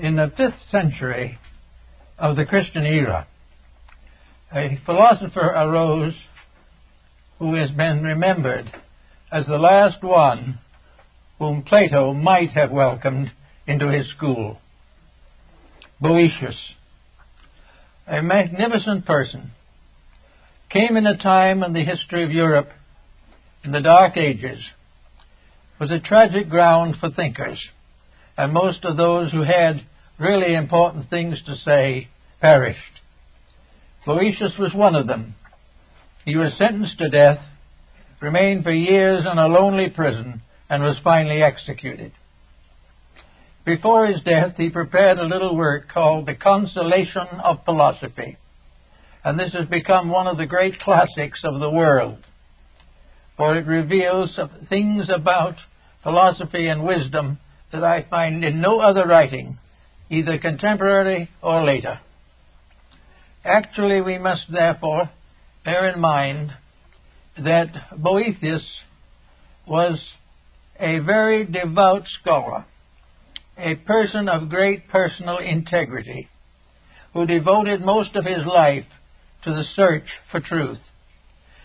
In the 5th century of the Christian era, a philosopher arose who has been remembered as the last one whom Plato might have welcomed into his school. Boethius, a magnificent person, came in a time in the history of Europe, in the Dark Ages, was a tragic ground for thinkers, and most of those who had really important things to say perished. Boethius was one of them. He was sentenced to death, remained for years in a lonely prison, and was finally executed. Before his death, he prepared a little work called The Consolation of Philosophy, and this has become one of the great classics of the world, for it reveals things about philosophy and wisdom that I find in no other writing, either contemporary or later. Actually, we must therefore bear in mind that Boethius was a very devout scholar, a person of great personal integrity, who devoted most of his life to the search for truth.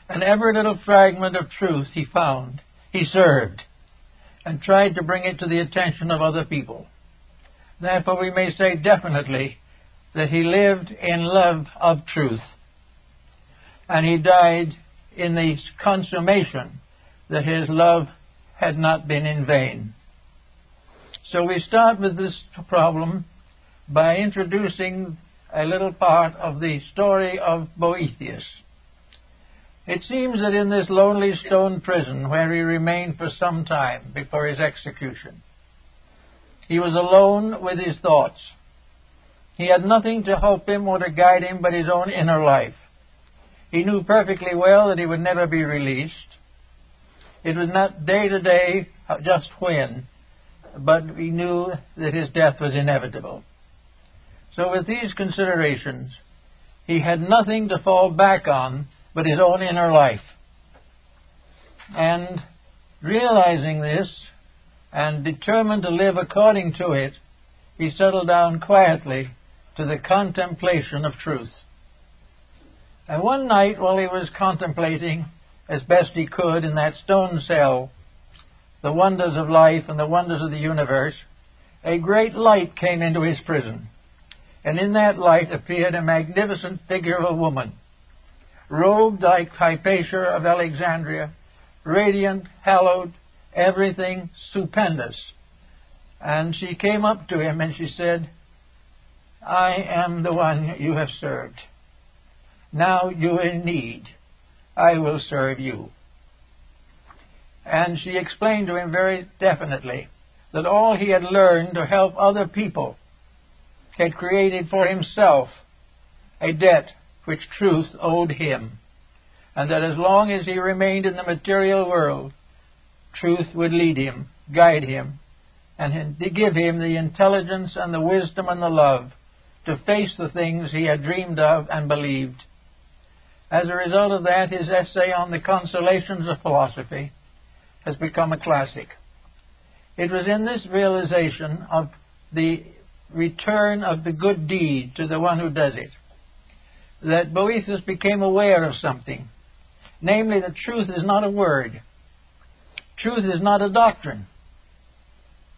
And every little fragment of truth he found, he served, and tried to bring it to the attention of other people. Therefore, we may say definitely that he lived in love of truth, and he died in the consummation that his love had not been in vain. So we start with this problem by introducing a little part of the story of Boethius. It seems that in this lonely stone prison where he remained for some time before his execution, he was alone with his thoughts. He had nothing to help him or to guide him but his own inner life. He knew perfectly well that he would never be released. It was not day to day, just when, but he knew that his death was inevitable. So with these considerations, he had nothing to fall back on but his own inner life. And realizing this, and determined to live according to it, he settled down quietly to the contemplation of truth. And one night, while he was contemplating as best he could in that stone cell the wonders of life and the wonders of the universe, a great light came into his prison. And in that light appeared a magnificent figure of a woman, robed like Hypatia of Alexandria, radiant, hallowed, everything stupendous. And she came up to him and she said, "I am the one you have served. Now you are in need. I will serve you." And she explained to him very definitely that all he had learned to help other people had created for himself a debt which truth owed him, and that as long as he remained in the material world, truth would lead him, guide him, and to give him the intelligence and the wisdom and the love to face the things he had dreamed of and believed. As a result of that, his essay on the consolations of philosophy has become a classic. It was in this realization of the return of the good deed to the one who does it that Boethius became aware of something, namely that truth is not a word. Truth is not a doctrine.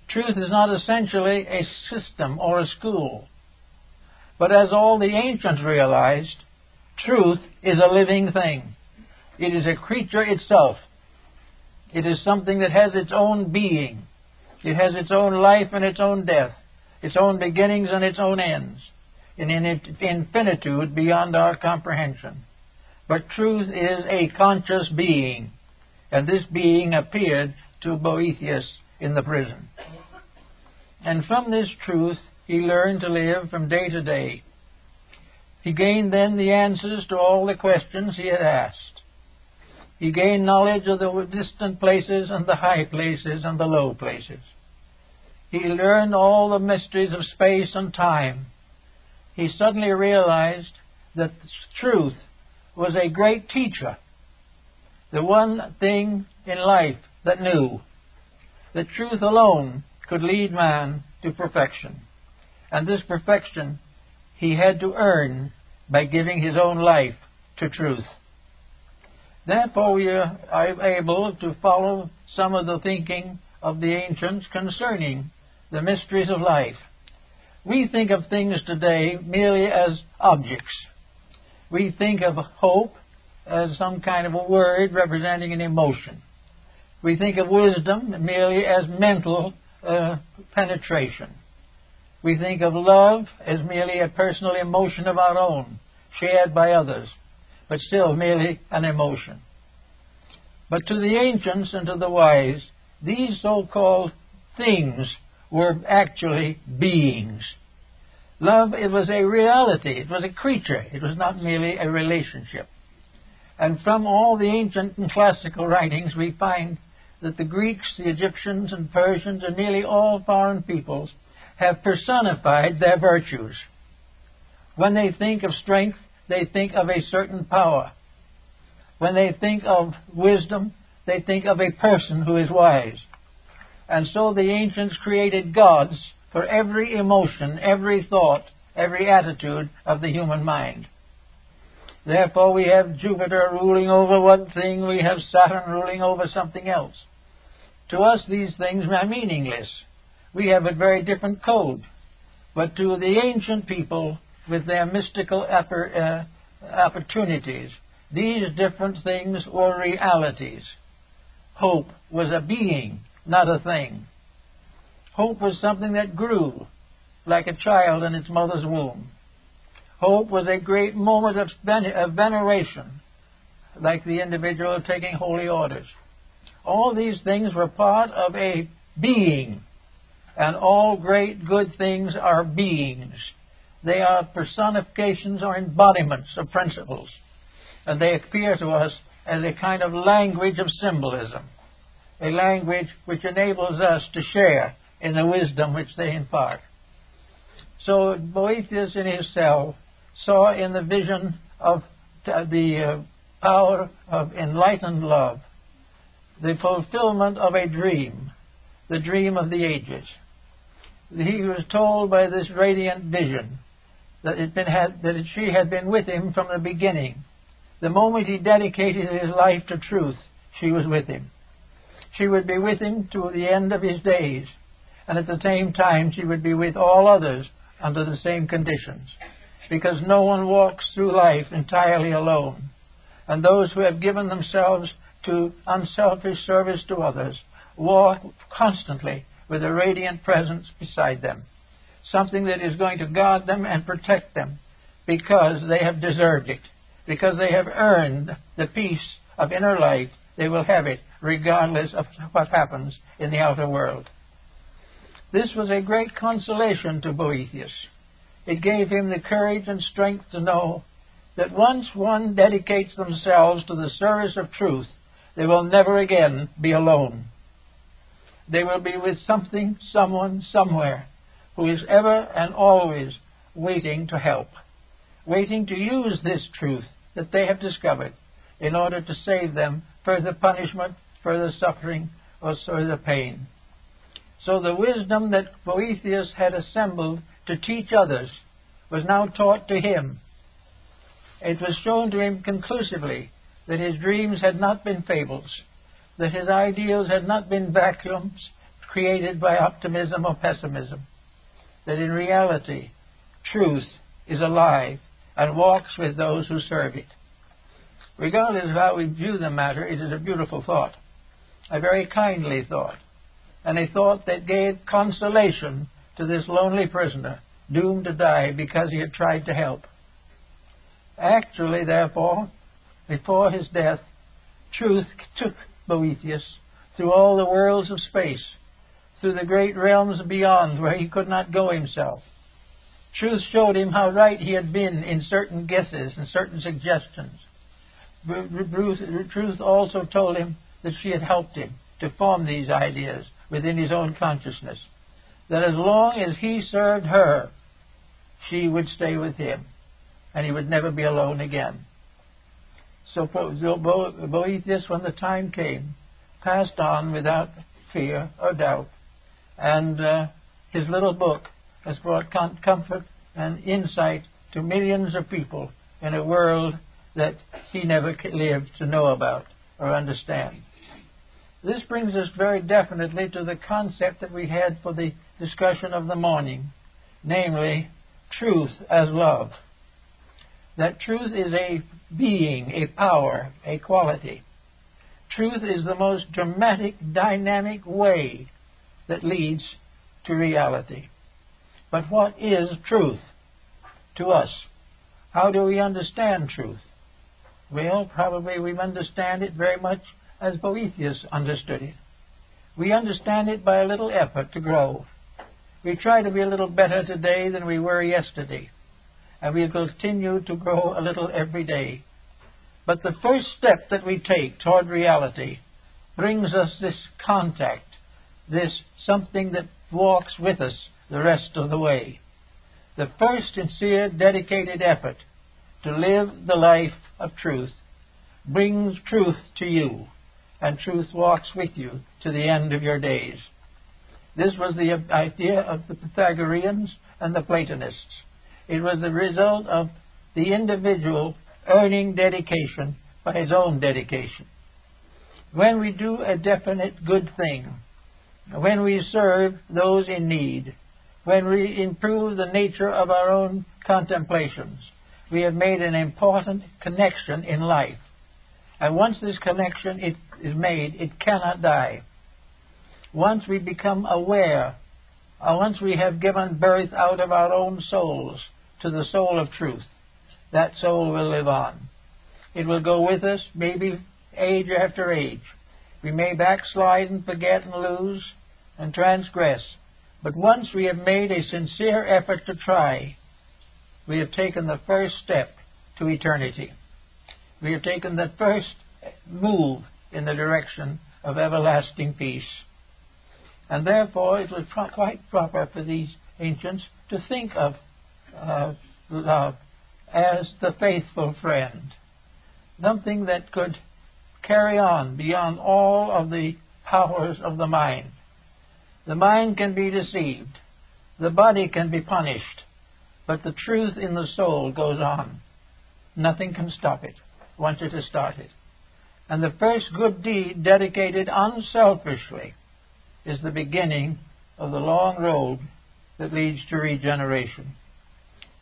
Truth is not essentially a system or a school. But as all the ancients realized, truth is a living thing. It is a creature itself. It is something that has its own being. It has its own life and its own death, its own beginnings and its own ends, in an infinitude beyond our comprehension. But truth is a conscious being, and this being appeared to Boethius in the prison. And from this truth he learned to live from day to day. He gained then the answers to all the questions he had asked. He gained knowledge of the distant places and the high places and the low places. He learned all the mysteries of space and time. He suddenly realized that truth was a great teacher, the one thing in life that knew that truth alone could lead man to perfection. And this perfection he had to earn by giving his own life to truth. Therefore, we are able to follow some of the thinking of the ancients concerning the mysteries of life. We think of things today merely as objects. We think of hope as some kind of a word representing an emotion. We think of wisdom merely as mental penetration. We think of love as merely a personal emotion of our own, shared by others, but still merely an emotion. But to the ancients and to the wise, these so-called things were actually beings. Love, it was a reality, it was a creature, it was not merely a relationship. And from all the ancient and classical writings, we find that the Greeks, the Egyptians, and Persians, and nearly all foreign peoples have personified their virtues. When they think of strength, they think of a certain power. When they think of wisdom, they think of a person who is wise. And so the ancients created gods for every emotion, every thought, every attitude of the human mind. Therefore, we have Jupiter ruling over one thing, we have Saturn ruling over something else. To us, these things are meaningless. We have a very different code. But to the ancient people, with their mystical opportunities, these different things were realities. Hope was a being, not a thing. Hope was something that grew like a child in its mother's womb. Hope was a great moment of veneration, like the individual taking holy orders. All these things were part of a being, and all great good things are beings. They are personifications or embodiments of principles, and they appear to us as a kind of language of symbolism, a language which enables us to share in the wisdom which they impart. So Boethius in his cell saw in the vision of the power of enlightened love the fulfillment of a dream, the dream of the ages. He was told by this radiant vision that she had been with him from the beginning. The moment he dedicated his life to truth, she was with him. She would be with him to the end of his days, and at the same time she would be with all others under the same conditions, because no one walks through life entirely alone, and those who have given themselves to unselfish service to others walk constantly with a radiant presence beside them, something that is going to guard them and protect them because they have deserved it, because they have earned the peace of inner life. They will have it regardless of what happens in the outer world. This was a great consolation to Boethius. It gave him the courage and strength to know that once one dedicates themselves to the service of truth, they will never again be alone. They will be with something, someone, somewhere, who is ever and always waiting to help, waiting to use this truth that they have discovered in order to save them further punishment, further suffering, or further pain. So the wisdom that Boethius had assembled to teach others was now taught to him. It was shown to him conclusively that his dreams had not been fables, that his ideals had not been vacuums created by optimism or pessimism, that in reality truth is alive and walks with those who serve it. Regardless of how we view the matter, it is a beautiful thought, a very kindly thought, and a thought that gave consolation to this lonely prisoner doomed to die because he had tried to help. Actually, therefore, before his death, truth took Boethius through all the worlds of space, through the great realms beyond where he could not go himself. Truth showed him how right he had been in certain guesses and certain suggestions. Truth also told him that she had helped him to form these ideas within his own consciousness, that as long as he served her, she would stay with him, and he would never be alone again. So Boethius, when the time came, passed on without fear or doubt, and his little book has brought comfort and insight to millions of people in a world that he never lived to know about or understand. This brings us very definitely to the concept that we had for the discussion of the morning, namely, truth as love. That truth is a being, a power, a quality. Truth is the most dramatic, dynamic way that leads to reality. But what is truth to us? How do we understand truth? Well, probably we understand it very much as Boethius understood it. We understand it by a little effort to grow. We try to be a little better today than we were yesterday, and we continue to grow a little every day. But the first step that we take toward reality brings us this contact, this something that walks with us the rest of the way. The first sincere, dedicated effort to live the life of truth brings truth to you, and truth walks with you to the end of your days. This was the idea of the Pythagoreans and the Platonists. It was the result of the individual earning dedication by his own dedication. When we do a definite good thing, when we serve those in need, when we improve the nature of our own contemplations, we have made an important connection in life. And once this connection is made, it cannot die. Once we become aware, once we have given birth out of our own souls to the soul of truth, that soul will live on. It will go with us, maybe age after age. We may backslide and forget and lose and transgress. But once we have made a sincere effort to try, we have taken the first step to eternity. We have taken the first move in the direction of everlasting peace. And therefore it was quite proper for these ancients to think of love as the faithful friend, something that could carry on beyond all of the powers of the mind. The mind can be deceived, the body can be punished, but the truth in the soul goes on. Nothing can stop it once it has started. And the first good deed dedicated unselfishly is the beginning of the long road that leads to regeneration.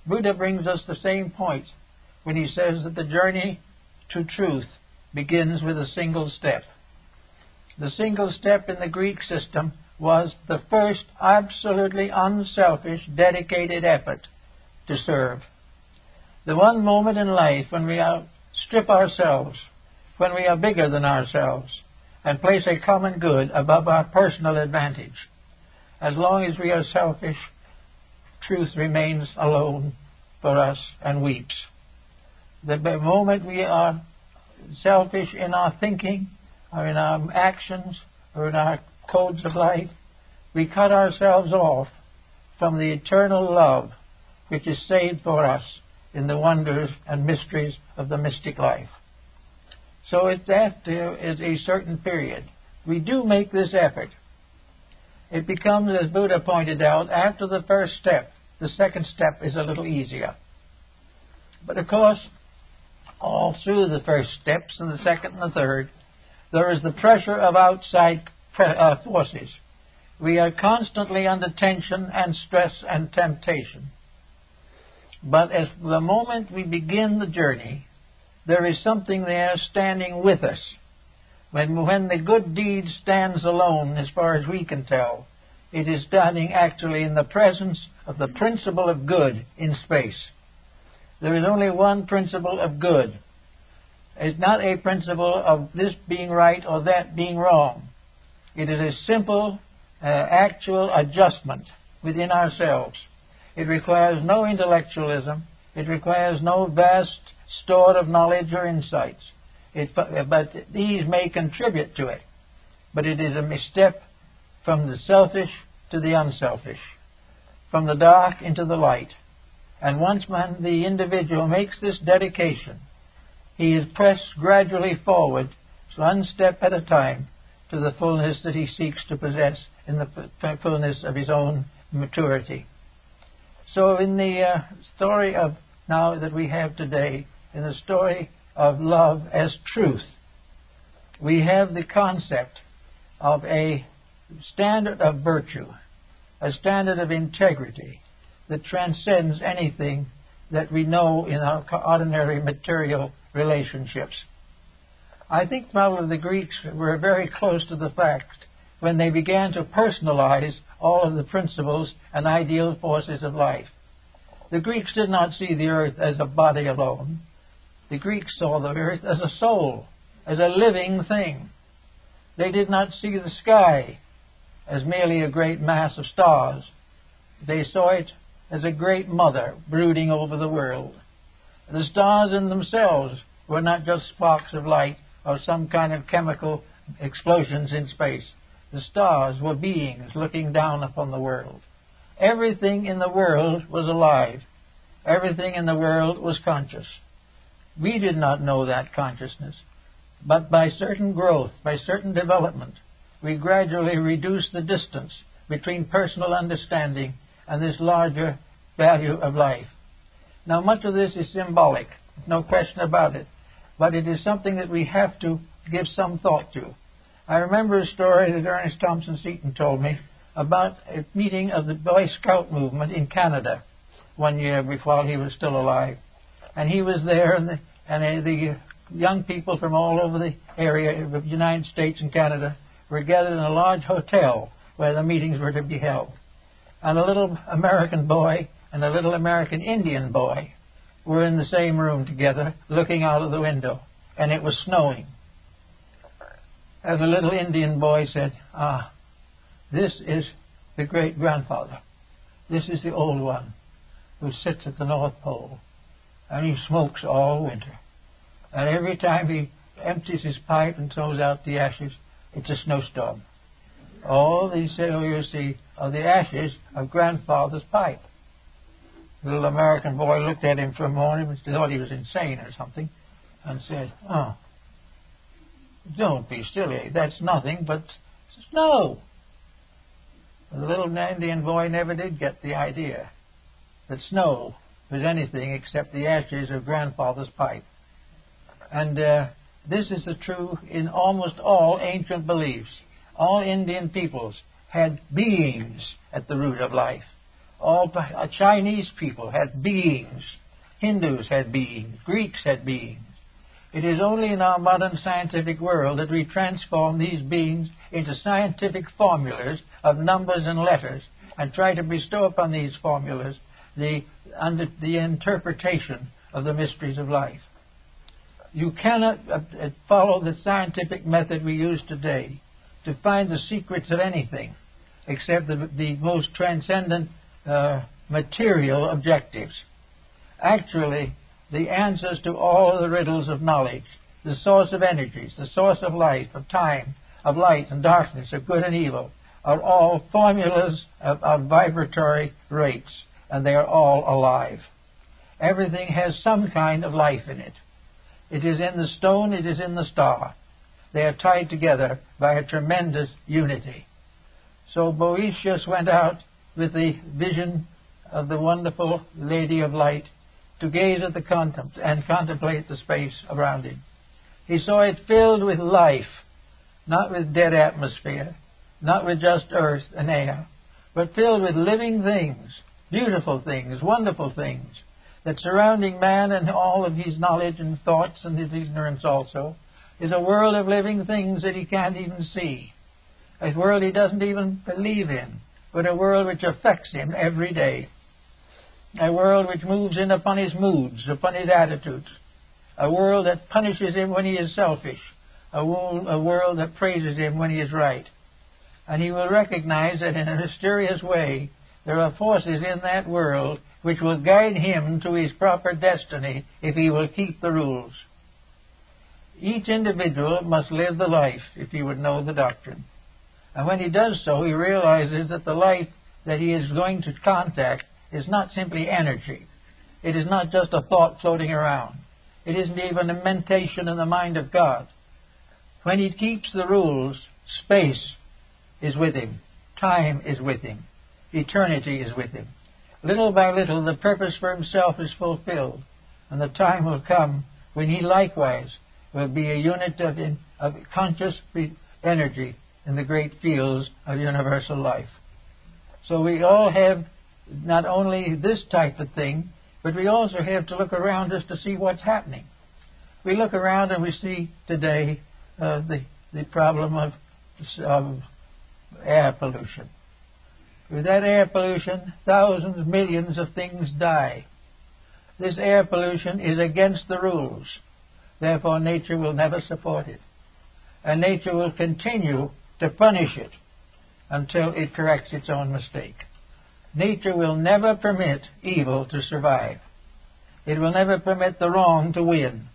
Buddha brings us the same point when he says that the journey to truth begins with a single step. The single step in the Greek system was the first absolutely unselfish, dedicated effort to serve. The one moment in life when we strip ourselves, when we are bigger than ourselves, and place a common good above our personal advantage. As long as we are selfish, truth remains alone for us and weeps. The moment we are selfish in our thinking, or in our actions, or in our codes of life, we cut ourselves off from the eternal love which is saved for us in the wonders and mysteries of the mystic life. So at that is a certain period. We do make this effort. It becomes, as Buddha pointed out, after the first step, the second step is a little easier. But of course, all through the first steps and the second and the third, there is the pressure of outside forces. We are constantly under tension and stress and temptation. But as the moment we begin the journey, there is something there standing with us. When the good deed stands alone, as far as we can tell, it is standing actually in the presence of the principle of good in space. There is only one principle of good. It's not a principle of this being right or that being wrong. It is a simple, actual adjustment within ourselves. It requires no intellectualism. It requires no vast store of knowledge or insights. But these may contribute to it. But it is a step from the selfish to the unselfish, from the dark into the light. And once the individual makes this dedication, he is pressed gradually forward, one step at a time, to the fullness that he seeks to possess in the fullness of his own maturity. So in the story of now that we have today, in the story of love as truth, we have the concept of a standard of virtue, a standard of integrity that transcends anything that we know in our ordinary material relationships. I think probably the Greeks were very close to the fact when they began to personalize all of the principles and ideal forces of life. The Greeks did not see the earth as a body alone. The Greeks saw the earth as a soul, as a living thing. They did not see the sky as merely a great mass of stars. They saw it as a great mother brooding over the world. The stars in themselves were not just sparks of light or some kind of chemical explosions in space. The stars were beings looking down upon the world. Everything in the world was alive. Everything in the world was conscious. We did not know that consciousness, but by certain growth, by certain development, we gradually reduced the distance between personal understanding and this larger value of life. Now, much of this is symbolic, no question about it, but it is something that we have to give some thought to. I remember a story that Ernest Thompson Seton told me about a meeting of the Boy Scout movement in Canada one year before he was still alive. And he was there, and the young people from all over the area of the United States and Canada were gathered in a large hotel where the meetings were to be held. And a little American boy and a little American Indian boy were in the same room together, looking out of the window, and it was snowing. And the little Indian boy said, this is the great-grandfather. This is the old one who sits at the North Pole, and he smokes all winter. And every time he empties his pipe and throws out the ashes, it's a snowstorm. All these, you see, are the ashes of grandfather's pipe. The little American boy looked at him for a moment and thought he was insane or something, and said, don't be silly. That's nothing but snow. The little Indian boy never did get the idea that snow was anything except the ashes of grandfather's pipe. And this is the true in almost all ancient beliefs. All Indian peoples had beings at the root of life. All Chinese people had beings. Hindus had beings. Greeks had beings. It is only in our modern scientific world that we transform these beings into scientific formulas of numbers and letters and try to bestow upon these formulas the interpretation of the mysteries of life. You cannot follow the scientific method we use today to find the secrets of anything except the most transcendent material objectives. Actually, the answers to all of the riddles of knowledge, the source of energies, the source of life, of time, of light and darkness, of good and evil, are all formulas of vibratory rates, and they are all alive. Everything has some kind of life in it. It is in the stone, it is in the star. They are tied together by a tremendous unity. So Boetius went out with the vision of the wonderful Lady of Light to gaze at and contemplate the space around him. He saw it filled with life, not with dead atmosphere, not with just earth and air, but filled with living things, beautiful things, wonderful things, that surrounding man and all of his knowledge and thoughts and his ignorance also is a world of living things that he can't even see, a world he doesn't even believe in, but a world which affects him every day, a world which moves in upon his moods, upon his attitudes, a world that punishes him when he is selfish, a world that praises him when he is right. And he will recognize that in a mysterious way there are forces in that world which will guide him to his proper destiny if he will keep the rules. Each individual must live the life if he would know the doctrine. And when he does so, he realizes that the life that he is going to contact is not simply energy. It is not just a thought floating around. It isn't even a mentation in the mind of God. When he keeps the rules, space is with him. Time is with him. Eternity is with him. Little by little, the purpose for himself is fulfilled, and the time will come when he likewise will be a unit of conscious energy in the great fields of universal life. So we all have not only this type of thing, but we also have to look around us to see what's happening. We look around and we see today the problem of air pollution. With that air pollution, thousands, millions of things die. This air pollution is against the rules. Therefore, nature will never support it. And nature will continue to punish it until it corrects its own mistake. Nature will never permit evil to survive. It will never permit the wrong to win.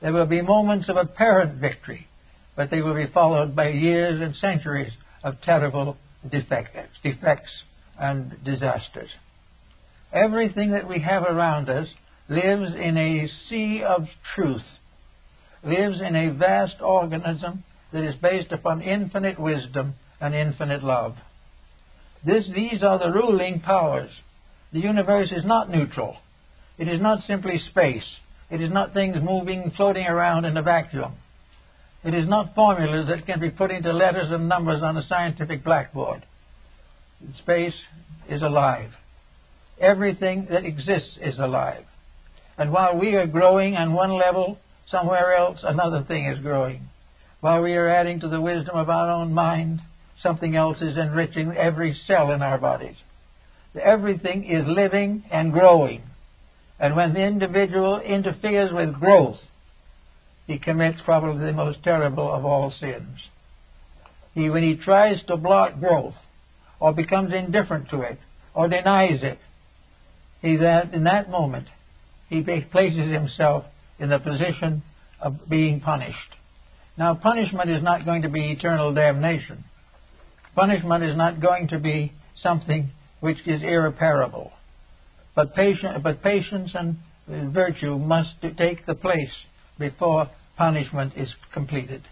There will be moments of apparent victory, but they will be followed by years and centuries of terrible defects and disasters. Everything that we have around us lives in a sea of truth, lives in a vast organism that is based upon infinite wisdom and infinite love. These are the ruling powers. The universe is not neutral. It is not simply space. It is not things moving, floating around in a vacuum. It is not formulas that can be put into letters and numbers on a scientific blackboard. Space is alive. Everything that exists is alive. And while we are growing on one level, somewhere else another thing is growing. While we are adding to the wisdom of our own mind, something else is enriching every cell in our bodies. Everything is living and growing. And when the individual interferes with growth, he commits probably the most terrible of all sins. When he tries to block growth, or becomes indifferent to it, or denies it, in that moment, he places himself in the position of being punished. Now, punishment is not going to be eternal damnation. Punishment is not going to be something which is irreparable. But patience and virtue must take the place before punishment is completed.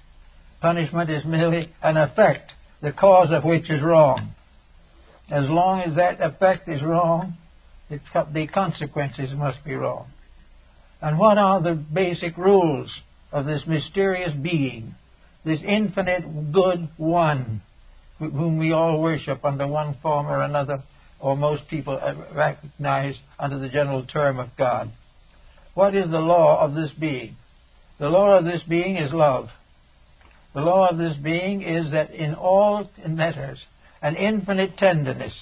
Punishment is merely an effect, the cause of which is wrong. As long as that effect is wrong, the consequences must be wrong. And what are the basic rules of this mysterious being, this infinite good one, whom we all worship under one form or another, or most people recognize under the general term of God? What is the law of this being? The law of this being is love. The law of this being is that in all matters, an infinite tenderness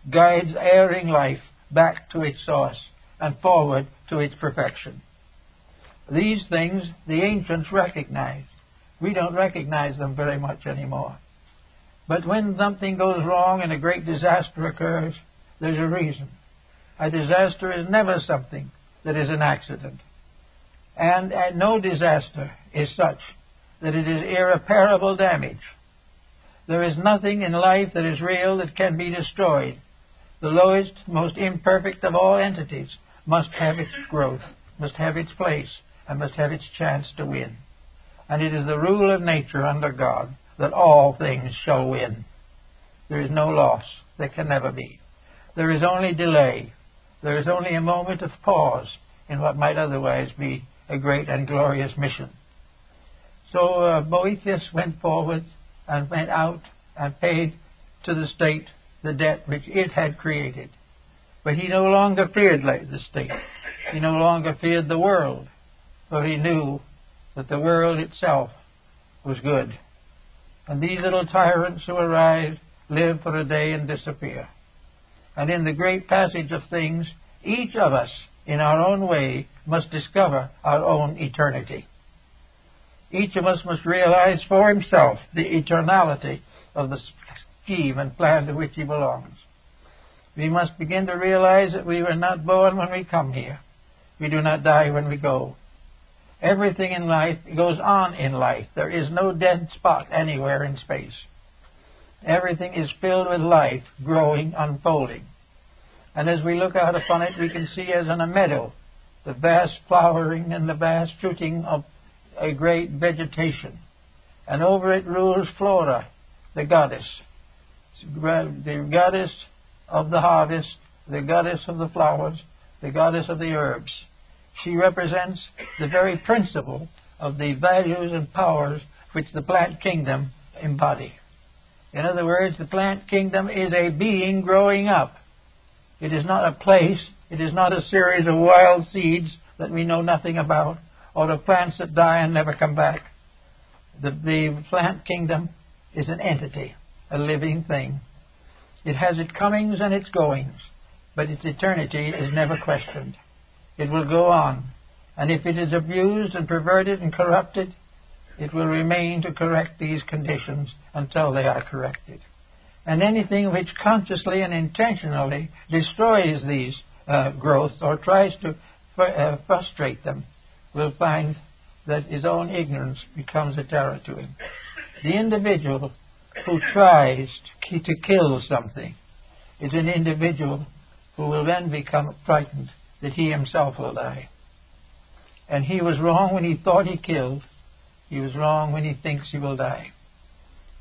guides erring life back to its source and forward to its perfection. These things the ancients recognized. We don't recognize them very much anymore. But when something goes wrong and a great disaster occurs, there's a reason. A disaster is never something that is an accident. And no disaster is such that it is irreparable damage. There is nothing in life that is real that can be destroyed. The lowest, most imperfect of all entities must have its growth, must have its place, and must have its chance to win. And it is the rule of nature under God that all things shall win. There is no loss. There can never be. There is only delay. There is only a moment of pause in what might otherwise be a great and glorious mission. So Boethius went forward and went out and paid to the state the debt which it had created. But he no longer feared the state. He no longer feared the world, for he knew that the world itself was good. And these little tyrants who arise live for a day and disappear. And in the great passage of things, each of us, in our own way, must discover our own eternity. Each of us must realize for himself the eternality of the scheme and plan to which he belongs. We must begin to realize that we were not born when we come here. We do not die when we go. Everything in life goes on in life. There is no dead spot anywhere in space. Everything is filled with life, growing, unfolding. And as we look out upon it, we can see as in a meadow the vast flowering and the vast fruiting of a great vegetation. And over it rules Flora, the goddess of the harvest the goddess of the flowers, the goddess of the herbs. She represents the very principle of the values and powers which the plant kingdom embody. In other words, the plant kingdom is a being growing up. It is not a place, it is not a series of wild seeds that we know nothing about, or of plants that die and never come back. The plant kingdom is an entity, a living thing. It has its comings and its goings, but its eternity is never questioned. It will go on, and if it is abused and perverted and corrupted, it will remain to correct these conditions until they are corrected. And anything which consciously and intentionally destroys these growths or tries to frustrate them will find that his own ignorance becomes a terror to him. The individual who tries to kill something is an individual who will then become frightened that he himself will die. And he was wrong when he thought he killed. He was wrong when he thinks he will die.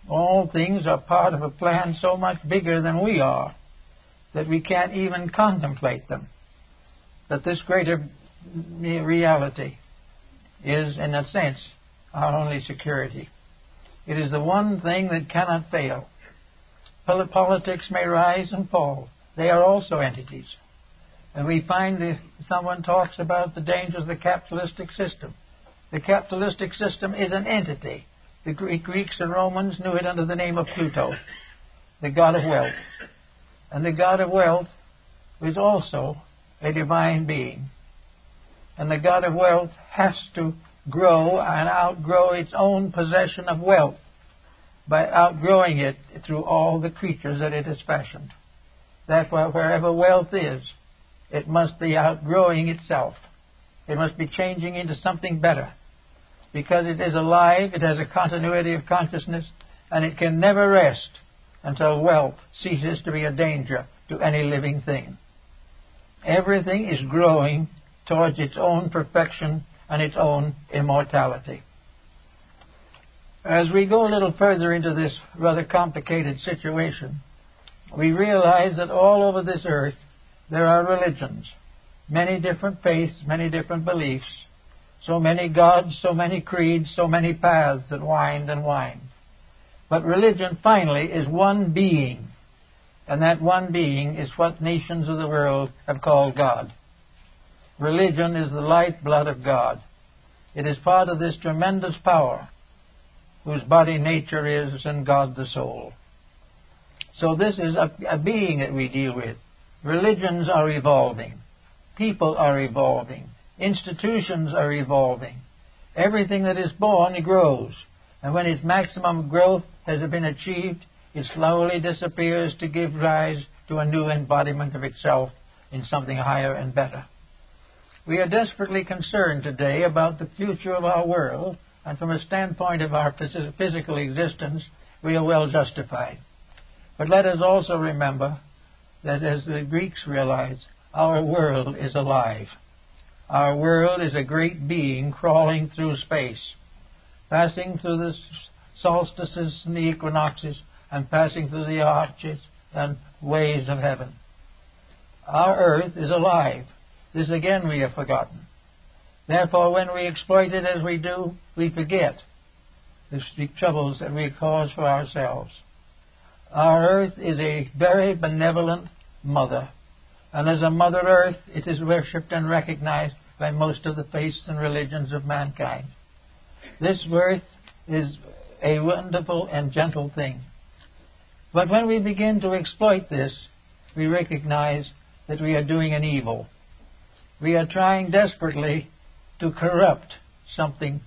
All things are part of a plan so much bigger than we are that we can't even contemplate them. That this greater reality is, in a sense, our only security. It is the one thing that cannot fail. Politics may rise and fall. They are also entities. And we find that someone talks about the dangers of the capitalistic system. The capitalistic system is an entity. The Greeks and Romans knew it under the name of Pluto, the god of wealth. And the god of wealth is also a divine being. And the god of wealth has to grow and outgrow its own possession of wealth by outgrowing it through all the creatures that it has fashioned. Therefore, wherever wealth is, it must be outgrowing itself. It must be changing into something better. Because it is alive, it has a continuity of consciousness, and it can never rest until wealth ceases to be a danger to any living thing. Everything is growing towards its own perfection and its own immortality. As we go a little further into this rather complicated situation, we realize that all over this earth there are religions, many different faiths, many different beliefs, so many gods, so many creeds, so many paths that wind and wind. But religion finally is one being, and that one being is what nations of the world have called God. Religion is the lifeblood of God. It is part of this tremendous power whose body nature is in God the soul. So this is a being that we deal with. Religions are evolving. People are evolving. Institutions are evolving. Everything that is born grows. And when its maximum growth has been achieved, it slowly disappears to give rise to a new embodiment of itself in something higher and better. We are desperately concerned today about the future of our world, and from a standpoint of our physical existence, we are well justified. But let us also remember that, as the Greeks realized, our world is alive. Our world is a great being crawling through space, passing through the solstices and the equinoxes, and passing through the arches and waves of heaven. Our earth is alive. This again we have forgotten. Therefore, when we exploit it as we do, we forget the troubles that we cause for ourselves. Our earth is a very benevolent mother, and as a Mother Earth, it is worshipped and recognized by most of the faiths and religions of mankind. This earth is a wonderful and gentle thing. But when we begin to exploit this, we recognize that we are doing an evil. We are trying desperately to corrupt something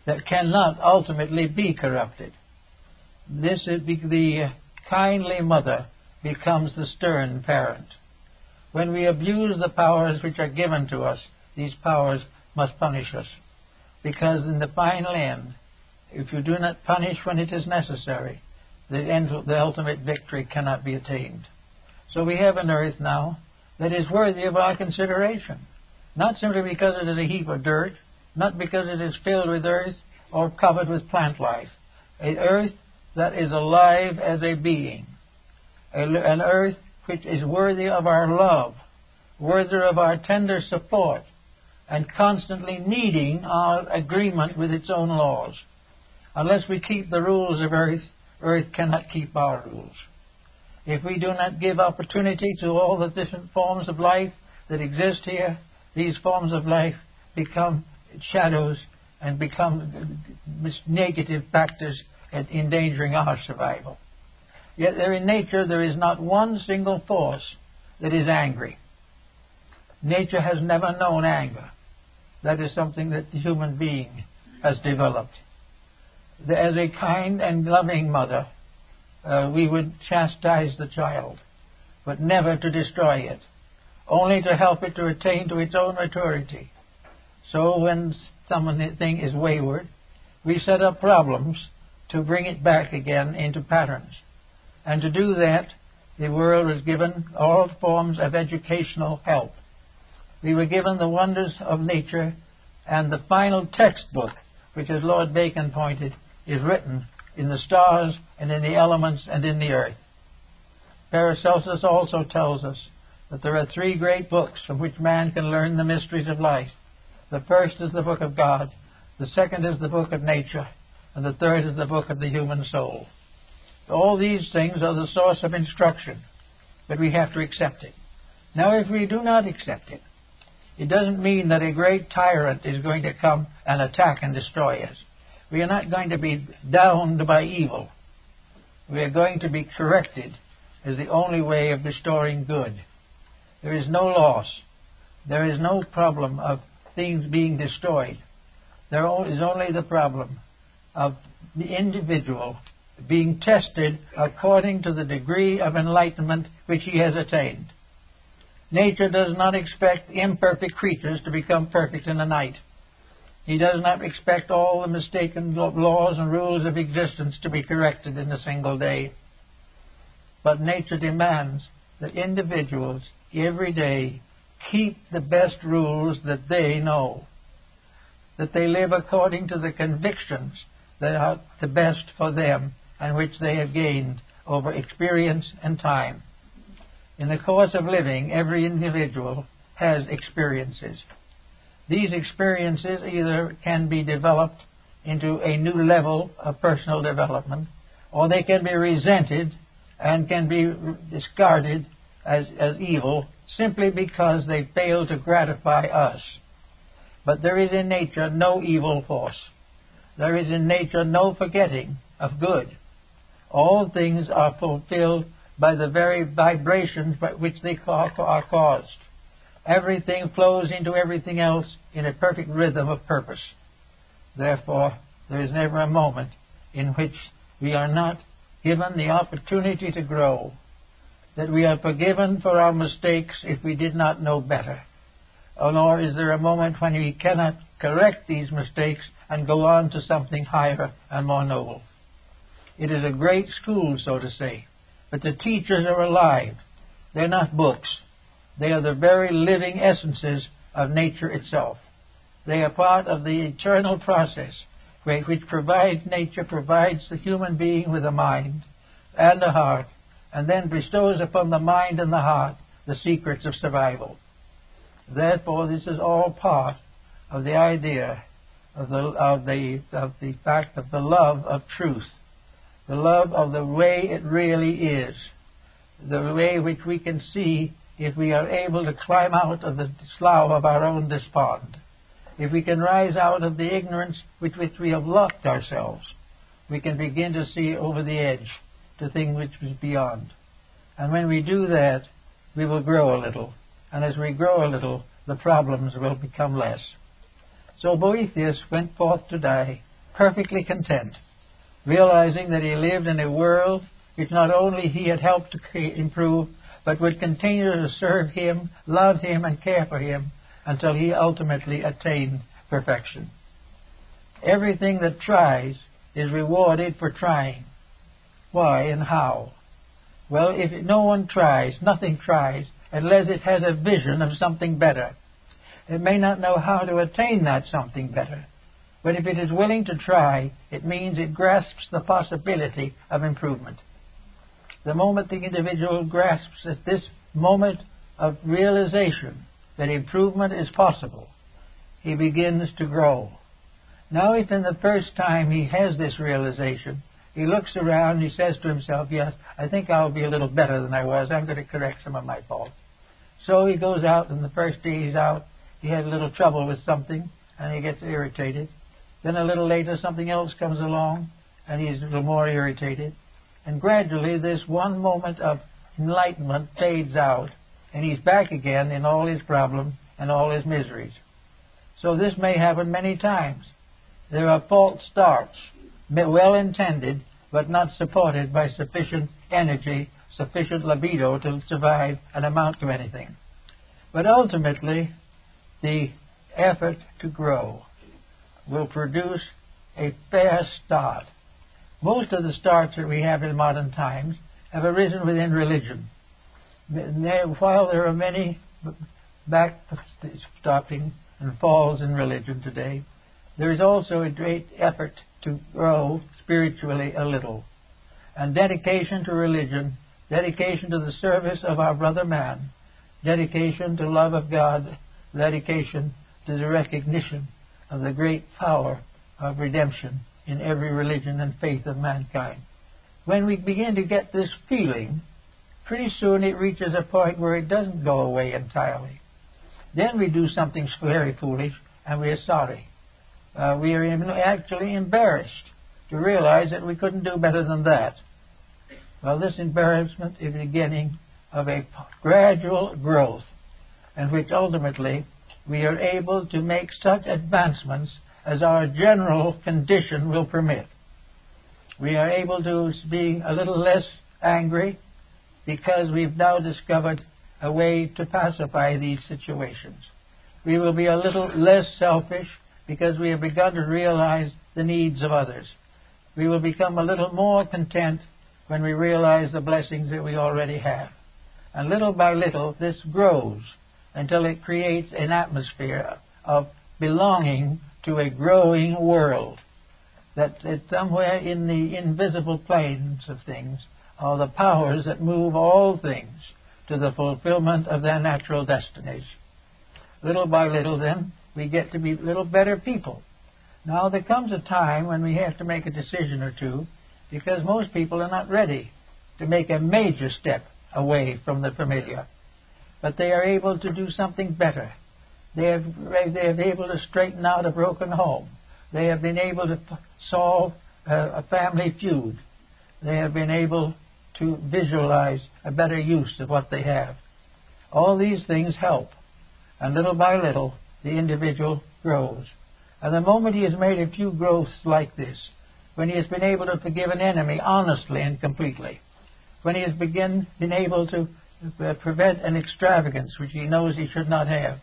that cannot ultimately be corrupted. This is the kindly mother becomes the stern parent. When we abuse the powers which are given to us, these powers must punish us. Because in the final end, if you do not punish when it is necessary, the ultimate victory cannot be attained. So we have an earth now that is worthy of our consideration. Not simply because it is a heap of dirt, not because it is filled with earth or covered with plant life. An earth that is alive as a being. An earth which is worthy of our love, worthy of our tender support, and constantly needing our agreement with its own laws. Unless we keep the rules of earth, earth cannot keep our rules. If we do not give opportunity to all the different forms of life that exist here, these forms of life become shadows and become negative factors at endangering our survival. Yet there in nature there is not one single force that is angry. Nature has never known anger. That is something that the human being has developed. As a kind and loving mother, we would chastise the child, but never to destroy it, only to help it to attain to its own maturity. So when something is wayward, we set up problems to bring it back again into patterns. And to do that, the world was given all forms of educational help. We were given the wonders of nature, and the final textbook, which, as Lord Bacon pointed, is written in the stars and in the elements and in the earth. Paracelsus also tells us that there are three great books from which man can learn the mysteries of life. The first is the book of God, the second is the book of nature, and the third is the book of the human soul. All these things are the source of instruction, but we have to accept it. Now, if we do not accept it, it doesn't mean that a great tyrant is going to come and attack and destroy us. We are not going to be downed by evil. We are going to be corrected as the only way of restoring good. There is no loss. There is no problem of things being destroyed. There is only the problem of the individual being tested according to the degree of enlightenment which he has attained. Nature does not expect imperfect creatures to become perfect in a night. He does not expect all the mistaken laws and rules of existence to be corrected in a single day. But nature demands that individuals every day keep the best rules that they know, that they live according to the convictions that are the best for them and which they have gained over experience and time. In the course of living, every individual has experiences. These experiences either can be developed into a new level of personal development, or they can be resented and can be discarded as evil simply because they fail to gratify us. But there is in nature no evil force. There is in nature no forgetting of good. All things are fulfilled by the very vibrations by which they are caused. Everything flows into everything else in a perfect rhythm of purpose. Therefore, there is never a moment in which we are not given the opportunity to grow, that we are forgiven for our mistakes if we did not know better, nor is there a moment when we cannot correct these mistakes and go on to something higher and more noble. It is a great school, so to say, but the teachers are alive. They're not books. They are the very living essences of nature itself. They are part of the eternal process which nature provides the human being with a mind and a heart, and then bestows upon the mind and the heart the secrets of survival. Therefore, this is all part of the idea of the fact of the love of truth, the love of the way it really is, the way which we can see if we are able to climb out of the slough of our own despond. If we can rise out of the ignorance with which we have locked ourselves, we can begin to see over the edge to things which is beyond. And when we do that, we will grow a little. And as we grow a little, the problems will become less. So Boethius went forth to die perfectly content, realizing that he lived in a world which not only he had helped to improve, but would continue to serve him, love him, and care for him until he ultimately attained perfection. Everything that tries is rewarded for trying. Why and how? Well, if no one tries, nothing tries, unless it has a vision of something better. It may not know how to attain that something better, but if it is willing to try, it means it grasps the possibility of improvement. The moment the individual grasps at this moment of realization that improvement is possible, he begins to grow. Now, if in the first time he has this realization, he looks around, he says to himself, yes, I think I'll be a little better than I was. I'm going to correct some of my faults. So he goes out, and the first day he's out, he had a little trouble with something, and he gets irritated. Then a little later, something else comes along, and he's a little more irritated. And gradually, this one moment of enlightenment fades out, and he's back again in all his problems and all his miseries. So this may happen many times. There are false starts, well intended, but not supported by sufficient energy, sufficient libido to survive and amount to anything. But ultimately, the effort to grow will produce a fair start. Most of the starts that we have in modern times have arisen within religion. While there are many backstopping and falls in religion today, there is also a great effort to grow spiritually a little. And dedication to religion, dedication to the service of our brother man, dedication to love of God, dedication to the recognition of the great power of redemption in every religion and faith of mankind. When we begin to get this feeling, pretty soon it reaches a point where it doesn't go away entirely. Then we do something very foolish, and we are sorry. We are actually embarrassed to realize that we couldn't do better than that. Well, this embarrassment is the beginning of a gradual growth, in which ultimately we are able to make such advancements as our general condition will permit. We are able to be a little less angry because we've now discovered a way to pacify these situations. We will be a little less selfish because we have begun to realize the needs of others. We will become a little more content when we realize the blessings that we already have. And little by little, this grows until it creates an atmosphere of belonging to a growing world. That somewhere in the invisible planes of things are the powers that move all things to the fulfillment of their natural destinies. Little by little, then, we get to be little better people. Now, there comes a time when we have to make a decision or two, because most people are not ready to make a major step away from the familiar. But they are able to do something better. They have been able to straighten out a broken home. They have been able to solve a family feud. They have been able to visualize a better use of what they have. All these things help. And little by little, the individual grows. And the moment he has made a few growths like this, when he has been able to forgive an enemy honestly and completely, when he has been able to prevent an extravagance which he knows he should not have,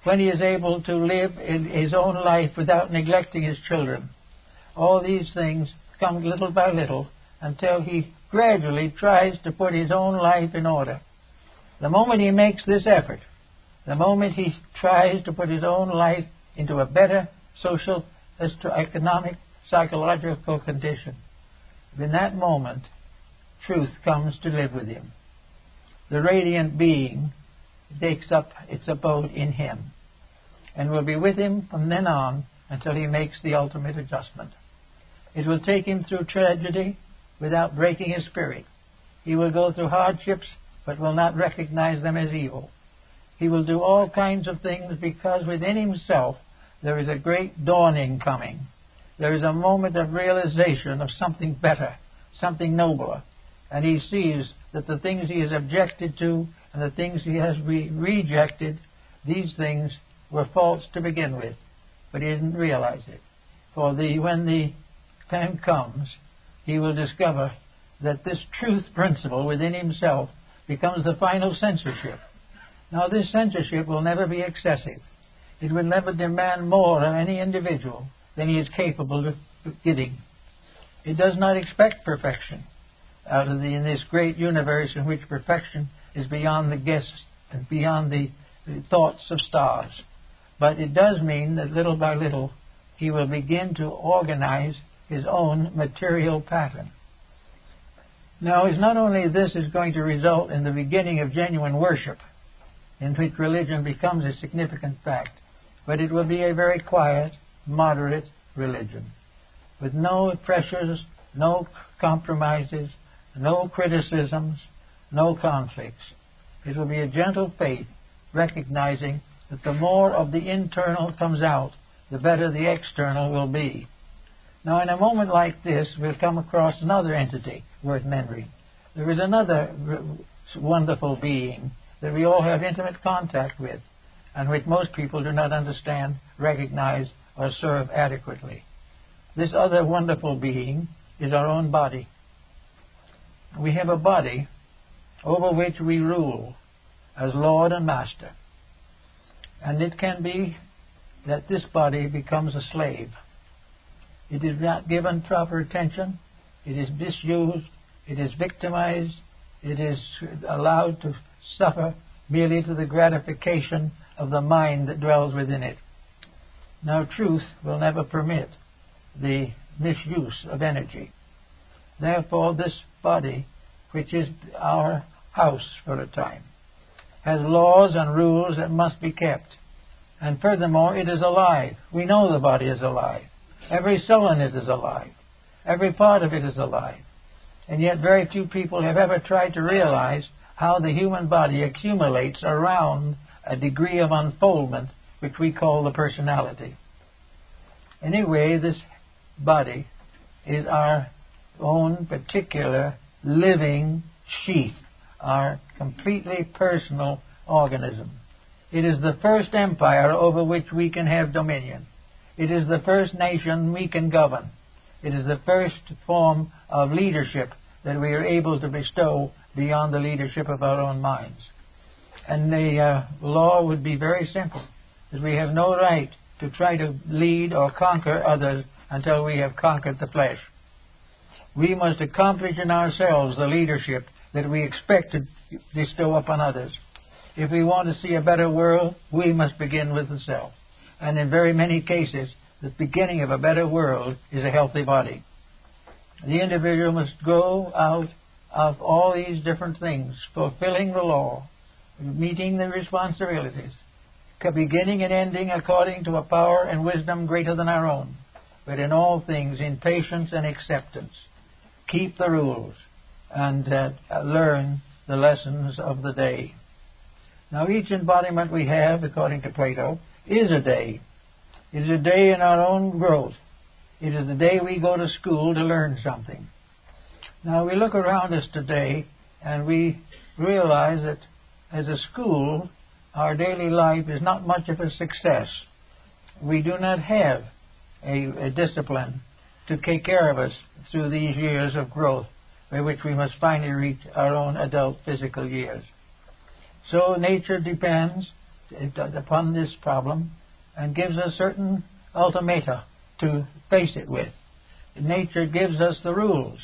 when he is able to live in his own life without neglecting his children, all these things come little by little until he gradually tries to put his own life in order. The moment he makes this effort, the moment he tries to put his own life into a better social, economic, psychological condition, in that moment, truth comes to live with him. The radiant being takes up its abode in him and will be with him from then on until he makes the ultimate adjustment. It will take him through tragedy without breaking his spirit. He will go through hardships but will not recognize them as evil. He will do all kinds of things because within himself there is a great dawning coming. There is a moment of realization of something better, something nobler. And he sees that the things he has objected to and the things he has rejected, these things were false to begin with. But he didn't realize it. For when the time comes, he will discover that this truth principle within himself becomes the final censorship. Now, this censorship will never be excessive. It will never demand more of any individual than he is capable of giving. It does not expect perfection in this great universe in which perfection is beyond the guess and beyond the thoughts of stars. But it does mean that little by little he will begin to organize his own material pattern. Now, it's not only this is going to result in the beginning of genuine worship, in which religion becomes a significant fact, but it will be a very quiet, moderate religion, with no pressures, no compromises, no criticisms, no conflicts. It will be a gentle faith, recognizing that the more of the internal comes out, the better the external will be. Now, in a moment like this, we'll come across another entity worth mentioning. There is another wonderful being that we all have intimate contact with, and which most people do not understand, recognize, or serve adequately. This other wonderful being is our own body. We have a body over which we rule as Lord and Master. And it can be that this body becomes a slave. It is not given proper attention. It is misused. It is victimized. It is allowed to suffer merely to the gratification of the mind that dwells within it. Now, truth will never permit the misuse of energy. Therefore, this body, which is our house for a time, has laws and rules that must be kept. And furthermore, it is alive. We know the body is alive. Every cell in it is alive. Every part of it is alive. And yet very few people have ever tried to realize how the human body accumulates around a degree of unfoldment which we call the personality. Anyway, this body is our own particular living sheath, our completely personal organism. It is the first empire over which we can have dominion. It is the first nation we can govern. It is the first form of leadership that we are able to bestow beyond the leadership of our own minds. And the law would be very simple, that we have no right to try to lead or conquer others until we have conquered the flesh. We must accomplish in ourselves the leadership that we expect to bestow upon others. If we want to see a better world, we must begin with the self. And in very many cases, the beginning of a better world is a healthy body. The individual must go out of all these different things, fulfilling the law, meeting the responsibilities, beginning and ending according to a power and wisdom greater than our own, but in all things in patience and acceptance. Keep the rules and learn the lessons of the day. Now, each embodiment we have, according to Plato, is a day. It is a day in our own growth. It is the day we go to school to learn something. Now, we look around us today and we realize that as a school, our daily life is not much of a success. We do not have a discipline to take care of us through these years of growth by which we must finally reach our own adult physical years. So nature depends upon this problem and gives us certain ultimata to face it with. Nature gives us the rules,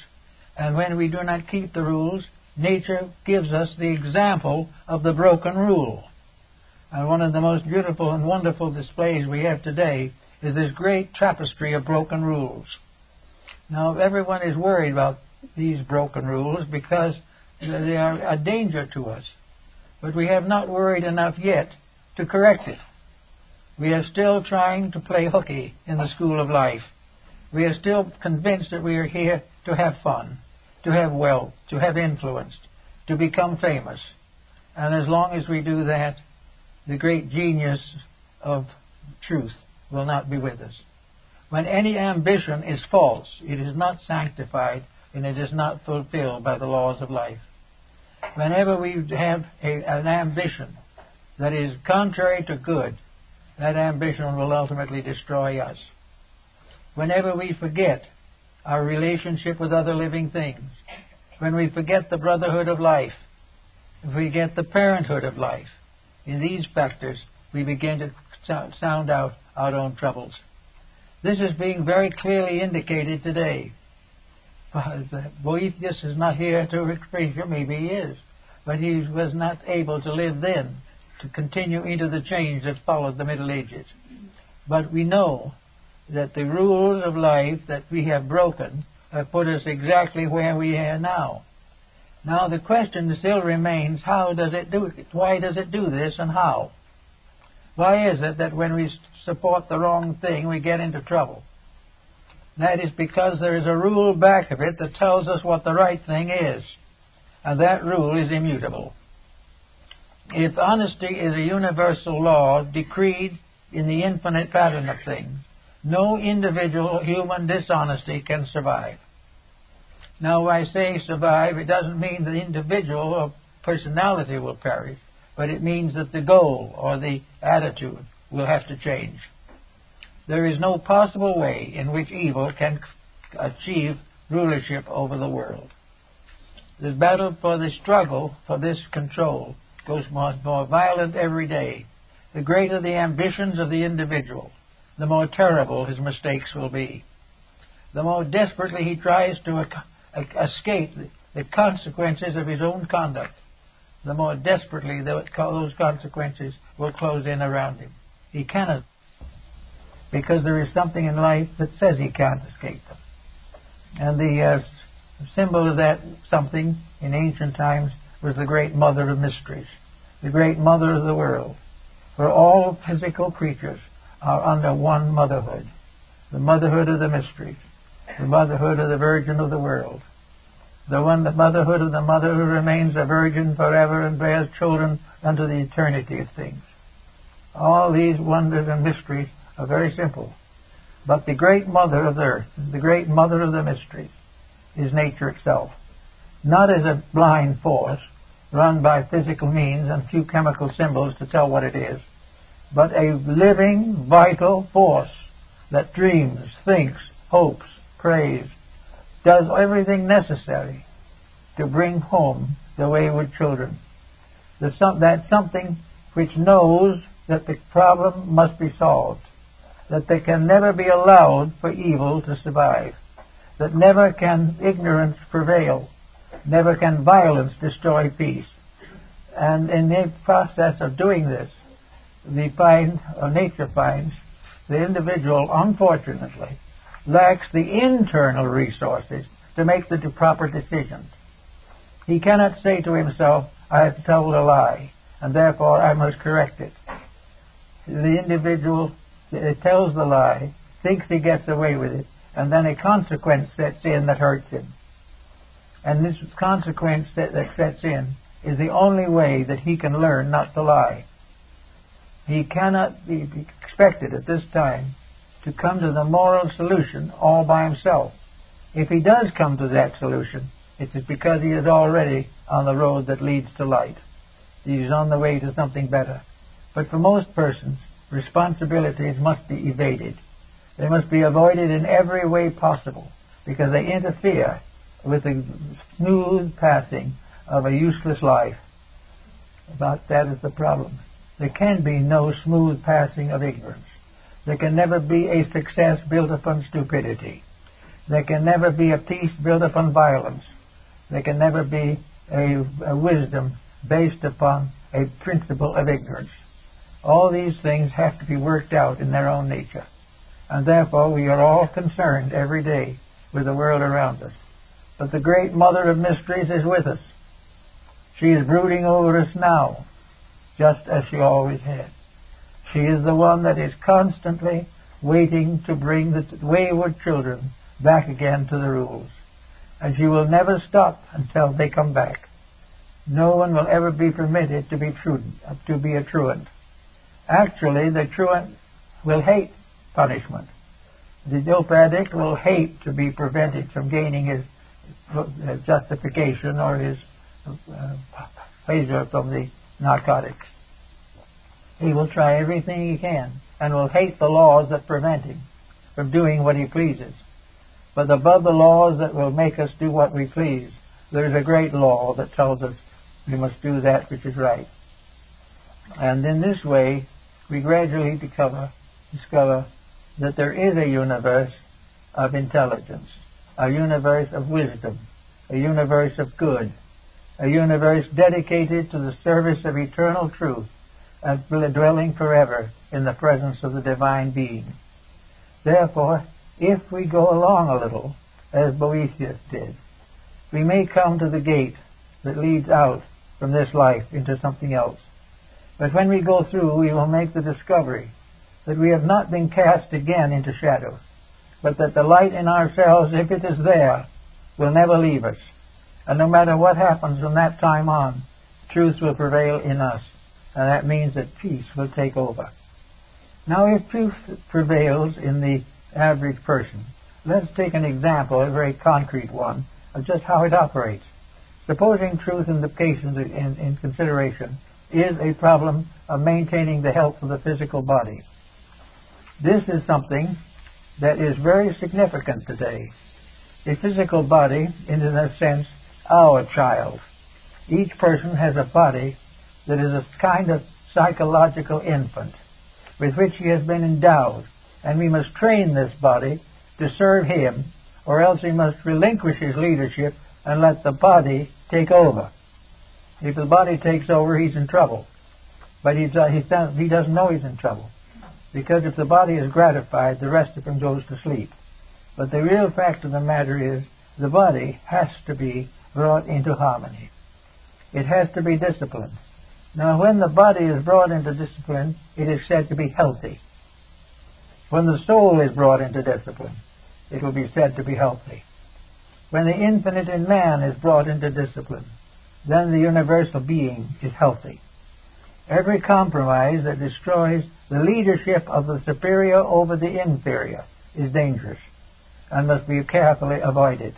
and when we do not keep the rules, nature gives us the example of the broken rule. And one of the most beautiful and wonderful displays we have today is this great tapestry of broken rules. Now, everyone is worried about these broken rules because they are a danger to us. But we have not worried enough yet to correct it. We are still trying to play hooky in the school of life. We are still convinced that we are here to have fun, to have wealth, to have influence, to become famous. And as long as we do that, the great genius of truth will not be with us. When any ambition is false, it is not sanctified and it is not fulfilled by the laws of life. Whenever we have an ambition that is contrary to good, that ambition will ultimately destroy us. Whenever we forget our relationship with other living things, when we forget the brotherhood of life, if we get the parenthood of life, in these factors we begin to sound out our own troubles. This is being very clearly indicated today. Boethius is not here to explain, maybe he is, but he was not able to live then to continue into the change that followed the Middle Ages. But we know that the rules of life that we have broken have put us exactly where we are now. Now the question still remains, how does it do it? Why does it do this, and how? Why is it that when we support the wrong thing, we get into trouble? That is because there is a rule back of it that tells us what the right thing is, and that rule is immutable. If honesty is a universal law decreed in the infinite pattern of things, no individual human dishonesty can survive. Now, when I say survive, it doesn't mean the individual or personality will perish, but it means that the goal or the attitude will have to change. There is no possible way in which evil can achieve rulership over the world. The battle for the struggle for this control goes more violent every day. The greater the ambitions of the individual, the more terrible his mistakes will be. The more desperately he tries to escape the consequences of his own conduct, the more desperately those consequences will close in around him. He cannot, because there is something in life that says he can't escape them. And the symbol of that something in ancient times was the great mother of mysteries, the great mother of the world. For all physical creatures are under one motherhood, the motherhood of the mysteries, the motherhood of the Virgin of the world, the motherhood of the mother who remains a virgin forever and bears children unto the eternity of things. All these wonders and mysteries are very simple. But the great mother of the earth, the great mother of the mysteries, is nature itself. Not as a blind force run by physical means and few chemical symbols to tell what it is, but a living, vital force that dreams, thinks, hopes, prays, does everything necessary to bring home the wayward children. That something which knows that the problem must be solved, that there can never be allowed for evil to survive, that never can ignorance prevail, never can violence destroy peace. And in the process of doing this, nature finds the individual, unfortunately, lacks the internal resources to make the proper decisions. He cannot say to himself, I have told a lie, and therefore I must correct it. The individual tells the lie, thinks he gets away with it, and then a consequence sets in that hurts him. And this consequence that sets in is the only way that he can learn not to lie. He cannot be expected at this time to come to the moral solution all by himself. If he does come to that solution, it is because he is already on the road that leads to light. He is on the way to something better. But for most persons, responsibilities must be evaded. They must be avoided in every way possible, because they interfere with the smooth passing of a useless life. But that is the problem. There can be no smooth passing of ignorance. There can never be a success built upon stupidity. There can never be a peace built upon violence. There can never be a wisdom based upon a principle of ignorance. All these things have to be worked out in their own nature. And therefore we are all concerned every day with the world around us. But the great mother of mysteries is with us. She is brooding over us now, just as she always has. She is the one that is constantly waiting to bring the wayward children back again to the rules. And she will never stop until they come back. No one will ever be permitted to be a truant. Actually, the truant will hate punishment. The dope addict will hate to be prevented from gaining his justification or his pleasure from the narcotics. He will try everything he can and will hate the laws that prevent him from doing what he pleases. But above the laws that will make us do what we please, there is a great law that tells us we must do that which is right. And in this way, we gradually discover that there is a universe of intelligence, a universe of wisdom, a universe of good, a universe dedicated to the service of eternal truth and dwelling forever in the presence of the divine being. Therefore, if we go along a little, as Boethius did, we may come to the gate that leads out from this life into something else. But when we go through, we will make the discovery that we have not been cast again into shadow, but that the light in ourselves, if it is there, will never leave us. And no matter what happens from that time on, truth will prevail in us, and that means that peace will take over. Now, if truth prevails in the average person, let's take an example, a very concrete one, of just how it operates. Supposing truth in the case in consideration is a problem of maintaining the health of the physical body. This is something that is very significant today. The physical body is, in a sense, our child. Each person has a body that is a kind of psychological infant with which he has been endowed, and we must train this body to serve him, or else he must relinquish his leadership and let the body take over. If the body takes over, he's in trouble. But he doesn't know he's in trouble, because if the body is gratified, the rest of him goes to sleep. But the real fact of the matter is the body has to be brought into harmony. It has to be disciplined. Now, when the body is brought into discipline, it is said to be healthy. When the soul is brought into discipline, it will be said to be healthy. When the infinite in man is brought into discipline, then the universal being is healthy. Every compromise that destroys the leadership of the superior over the inferior is dangerous and must be carefully avoided.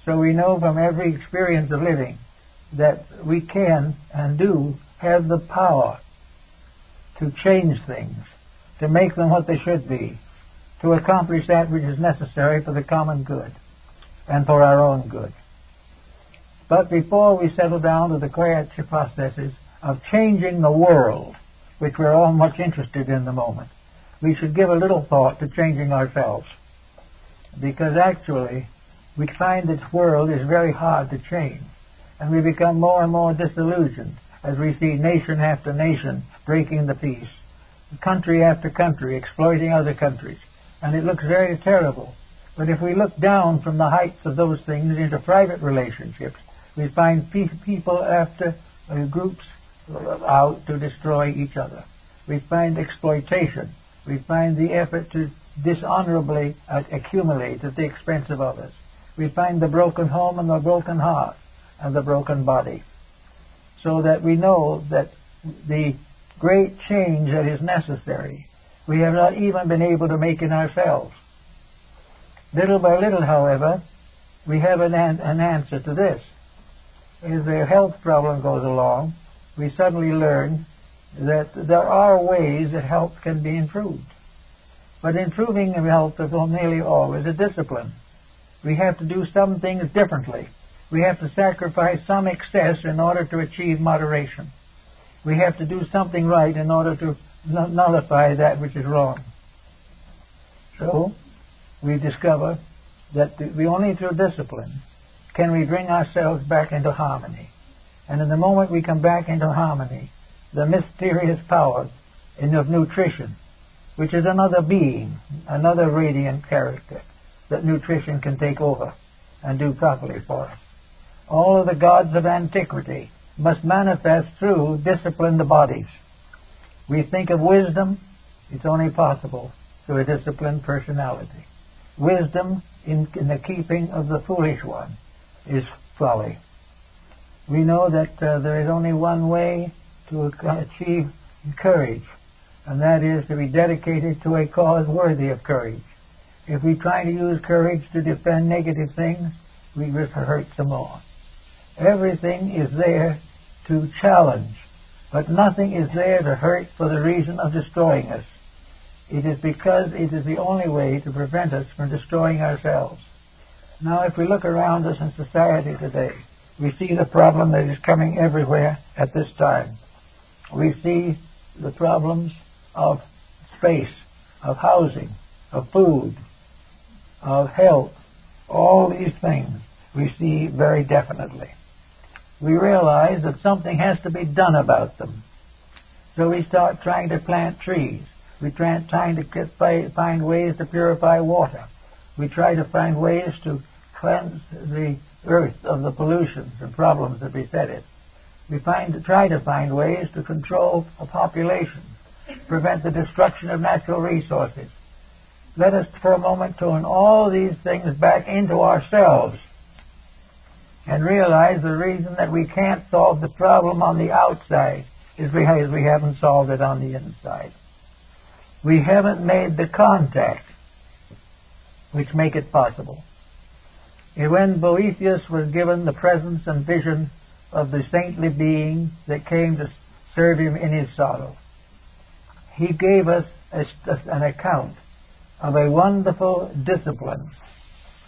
So we know from every experience of living that we can and do have the power to change things, to make them what they should be, to accomplish that which is necessary for the common good and for our own good. But before we settle down to the creative processes of changing the world, which we're all much interested in the moment, we should give a little thought to changing ourselves. Because actually, we find this world is very hard to change, and we become more and more disillusioned as we see nation after nation breaking the peace, country after country exploiting other countries, and it looks very terrible. But if we look down from the heights of those things into private relationships, we find people after groups out to destroy each other. We find exploitation. We find the effort to dishonorably accumulate at the expense of others. We find the broken home and the broken heart and the broken body. So that we know that the great change that is necessary, we have not even been able to make in ourselves. Little by little, however, we have an answer to this. As the health problem goes along, we suddenly learn that there are ways that health can be improved. But improving health is nearly always a discipline. We have to do some things differently. We have to sacrifice some excess in order to achieve moderation. We have to do something right in order to nullify that which is wrong. So, we discover that only through discipline can we bring ourselves back into harmony. And in the moment we come back into harmony, the mysterious power of nutrition, which is another being, another radiant character, that nutrition can take over and do properly for us. All of the gods of antiquity must manifest through disciplined bodies. We think of wisdom, it's only possible through a disciplined personality. Wisdom in the keeping of the foolish one is folly. We know that there is only one way to achieve courage, and that is to be dedicated to a cause worthy of courage. If we try to use courage to defend negative things, we risk hurt some more. Everything is there to challenge, but nothing is there to hurt for the reason of destroying us. It is because it is the only way to prevent us from destroying ourselves. Now, if we look around us in society today, we see the problem that is coming everywhere at this time. We see the problems of space, of housing, of food, of health. All these things we see very definitely. We realize that something has to be done about them. So we start trying to plant trees. We trying to find ways to purify water. We try to find ways to cleanse the earth of the pollutions and problems that beset it. We try to find ways to control a population, prevent the destruction of natural resources. Let us for a moment turn all these things back into ourselves and realize the reason that we can't solve the problem on the outside is because we haven't solved it on the inside. We haven't made the contact which make it possible. And when Boethius was given the presence and vision of the saintly being that came to serve him in his sorrow, he gave us an account of a wonderful discipline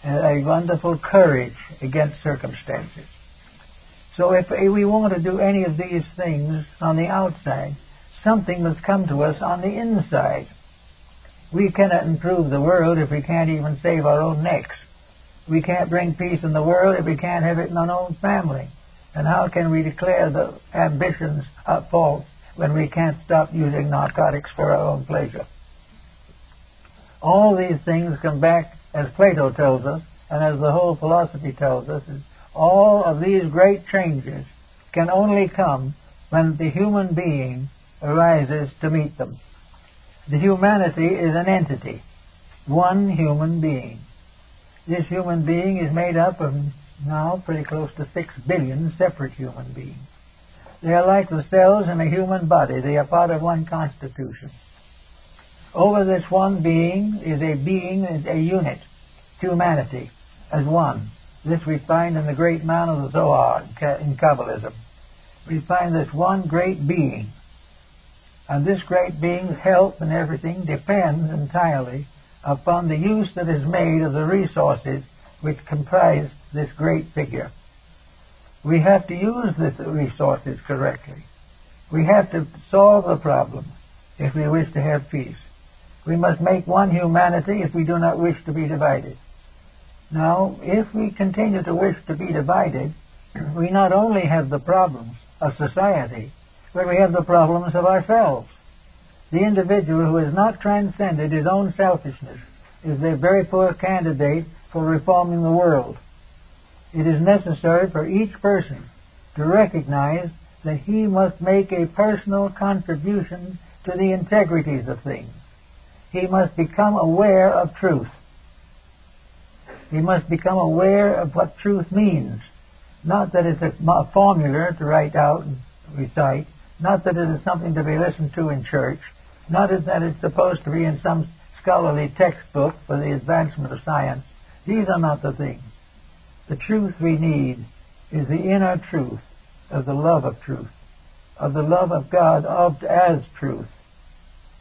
and a wonderful courage against circumstances. So if we want to do any of these things on the outside, something must come to us on the inside. We cannot improve the world if we can't even save our own necks. We can't bring peace in the world if we can't have it in our own family. And how can we declare the ambitions false when we can't stop using narcotics for our own pleasure? All these things come back, as Plato tells us, and as the whole philosophy tells us, is all of these great changes can only come when the human being arises to meet them. The humanity is an entity, one human being. This human being is made up of now pretty close to 6 billion separate human beings. They are like the cells in a human body. They are part of one constitution. Over this one being, is a unit, humanity, as one. This we find in the great man of the Zohar in Kabbalism. We find this one great being. And this great being's help and everything depends entirely upon the use that is made of the resources which comprise this great figure. We have to use the resources correctly. We have to solve the problem if we wish to have peace. We must make one humanity if we do not wish to be divided. Now, if we continue to wish to be divided, we not only have the problems of society, but we have the problems of ourselves. The individual who has not transcended his own selfishness is a very poor candidate for reforming the world. It is necessary for each person to recognize that he must make a personal contribution to the integrities of things. He must become aware of truth. He must become aware of what truth means. Not that it's a formula to write out and recite, not that it is something to be listened to in church, not that it's supposed to be in some scholarly textbook for the advancement of science. These are not the things. The truth we need is the inner truth of the love of truth, of the love of God as truth.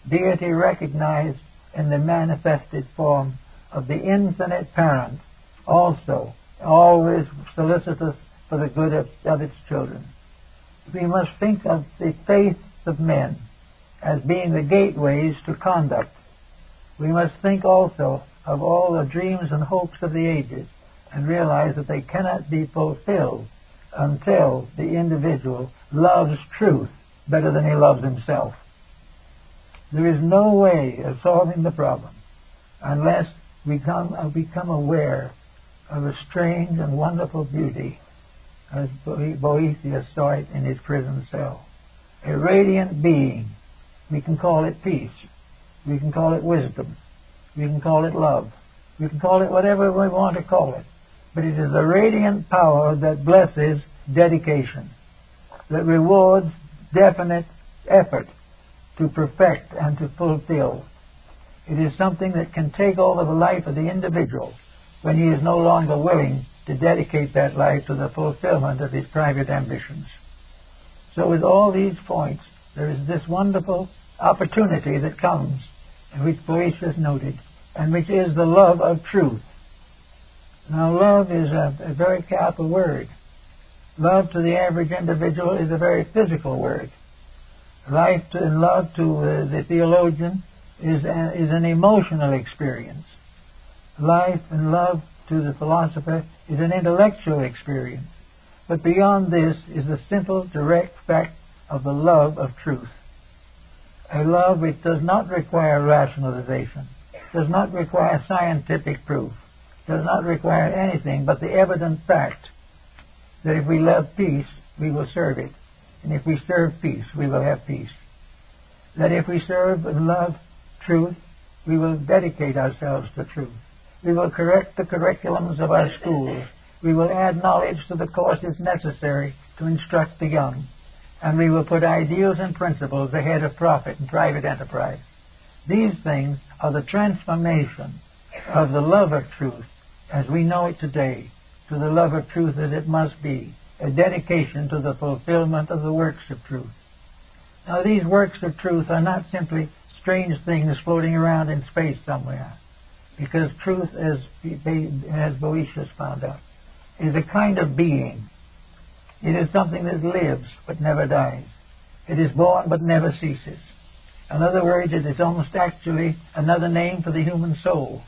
Deity recognized in the manifested form of the infinite parent, also always solicitous for the good of its children. We must think of the faith of men as being the gateways to conduct. We must think also of all the dreams and hopes of the ages and realize that they cannot be fulfilled until the individual loves truth better than he loves himself. There is no way of solving the problem unless we become aware of a strange and wonderful beauty as Boethius saw it in his prison cell. A radiant being. We can call it peace. We can call it wisdom. We can call it love. We can call it whatever we want to call it. But it is a radiant power that blesses dedication, that rewards definite effort to perfect and to fulfill. It is something that can take over the life of the individual when he is no longer willing to dedicate that life to the fulfillment of his private ambitions. So with all these points, there is this wonderful opportunity that comes, and which Boethius noted, and which is the love of truth. Now, love is a very capital word. Love to the average individual is a very physical word. Life and love to the theologian is an emotional experience. Life and love to the philosopher is an intellectual experience. But beyond this is the simple, direct fact of the love of truth. A love which does not require rationalization, does not require scientific proof, does not require anything but the evident fact that if we love peace, we will serve it. And if we serve peace, we will have peace. That if we serve and love truth, we will dedicate ourselves to truth. We will correct the curriculums of our schools. We will add knowledge to the courses necessary to instruct the young. And we will put ideals and principles ahead of profit and private enterprise. These things are the transformation of the love of truth as we know it today to the love of truth as it must be, a dedication to the fulfillment of the works of truth. Now, these works of truth are not simply strange things floating around in space somewhere, because truth, as Boetius found out, is a kind of being. It is something that lives but never dies. It is born but never ceases. In other words, it is almost actually another name for the human soul.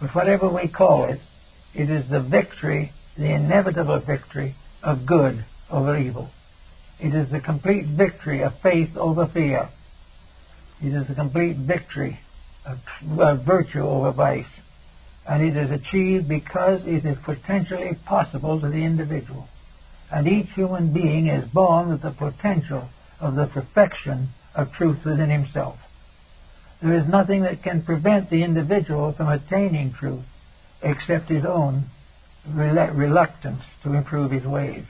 But whatever we call it, it is the victory, the inevitable victory of good over evil. It is the complete victory of faith over fear. It is the complete victory of virtue over vice. And it is achieved because it is potentially possible to the individual. And each human being is born with the potential of the perfection of truth within himself. There is nothing that can prevent the individual from attaining truth except his own reluctance to improve his ways.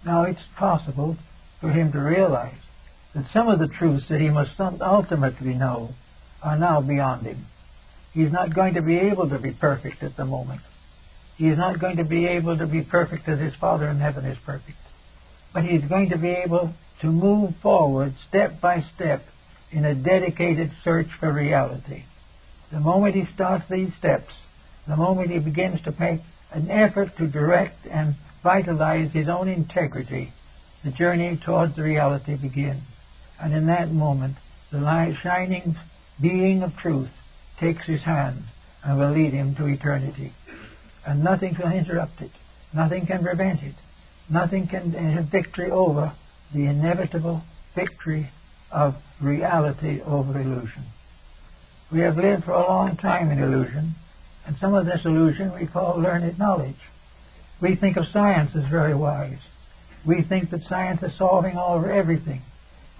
Now, it's possible for him to realize that some of the truths that he must ultimately know are now beyond him. He's not going to be able to be perfect at the moment. He is not going to be able to be perfect as his Father in heaven is perfect. But he's going to be able to move forward step by step in a dedicated search for reality. The moment he starts these steps, the moment he begins to make an effort to direct and vitalize his own integrity, the journey towards the reality begins. And in that moment, the light shining being of truth takes his hand and will lead him to eternity. And nothing can interrupt it. Nothing can prevent it. Nothing can have victory over the inevitable victory of reality over illusion. We have lived for a long time in illusion, and some of this illusion we call learned knowledge. We think of science as very wise. We think that science is solving everything.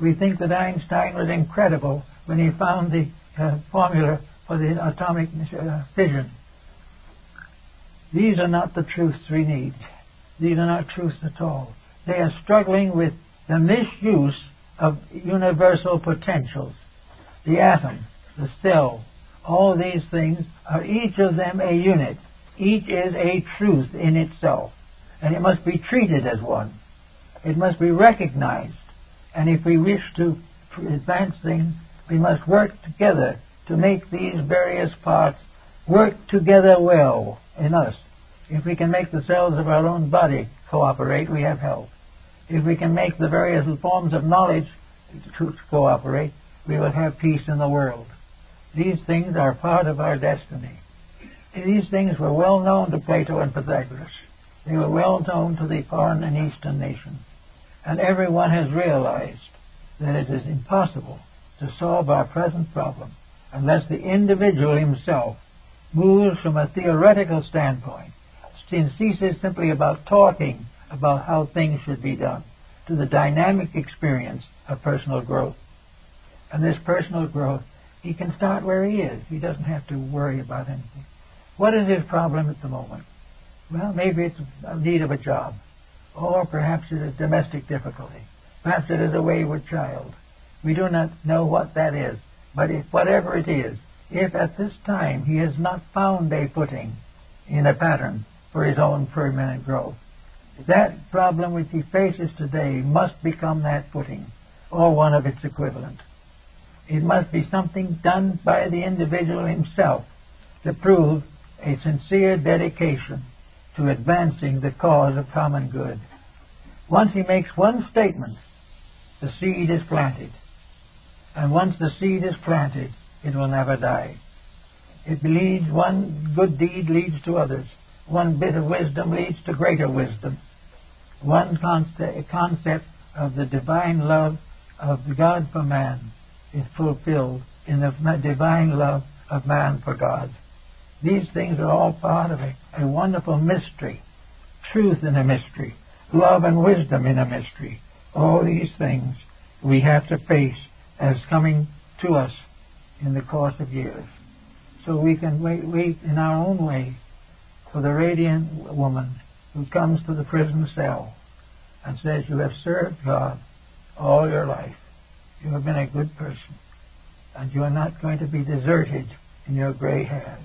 We think that Einstein was incredible when he found the formula for the atomic fission. These are not the truths we need. These are not truths at all. They are struggling with the misuse of universal potentials. The atom, the cell, all these things are each of them a unit. Each is a truth in itself. And it must be treated as one. It must be recognized. And if we wish to advance things, we must work together to make these various parts work together well in us. If we can make the cells of our own body cooperate, we have health. If we can make the various forms of knowledge to cooperate, we will have peace in the world. These things are part of our destiny. These things were well known to Plato and Pythagoras. They were well known to the foreign and Eastern nations. And everyone has realized that it is impossible to solve our present problem unless the individual himself moves from a theoretical standpoint and ceases simply about talking about how things should be done to the dynamic experience of personal growth. And this personal growth, he can start where he is. He doesn't have to worry about anything. What is his problem at the moment? Well, maybe it's a need of a job. Or perhaps it is domestic difficulty. Perhaps it is a wayward child. We do not know what that is. But whatever it is, if at this time he has not found a footing in a pattern for his own permanent growth, that problem which he faces today must become that footing, or one of its equivalent. It must be something done by the individual himself to prove a sincere dedication to advancing the cause of common good. Once he makes one statement, the seed is planted. And once the seed is planted, it will never die. It leads, one good deed leads to others. One bit of wisdom leads to greater wisdom. One concept of the divine love of God for man is fulfilled in the divine love of man for God. These things are all part of a wonderful mystery. Truth in a mystery. Love and wisdom in a mystery. All these things we have to face as coming to us in the course of years. So we can wait in our own way for the radiant woman who comes to the prison cell and says, you have served God all your life. You have been a good person. And you are not going to be deserted in your gray hairs.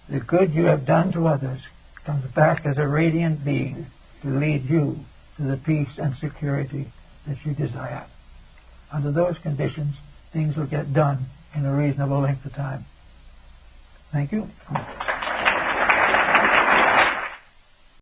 The good you have done to others comes back as a radiant being to lead you to the peace and security that you desire. Under those conditions, things will get done in a reasonable length of time. Thank you.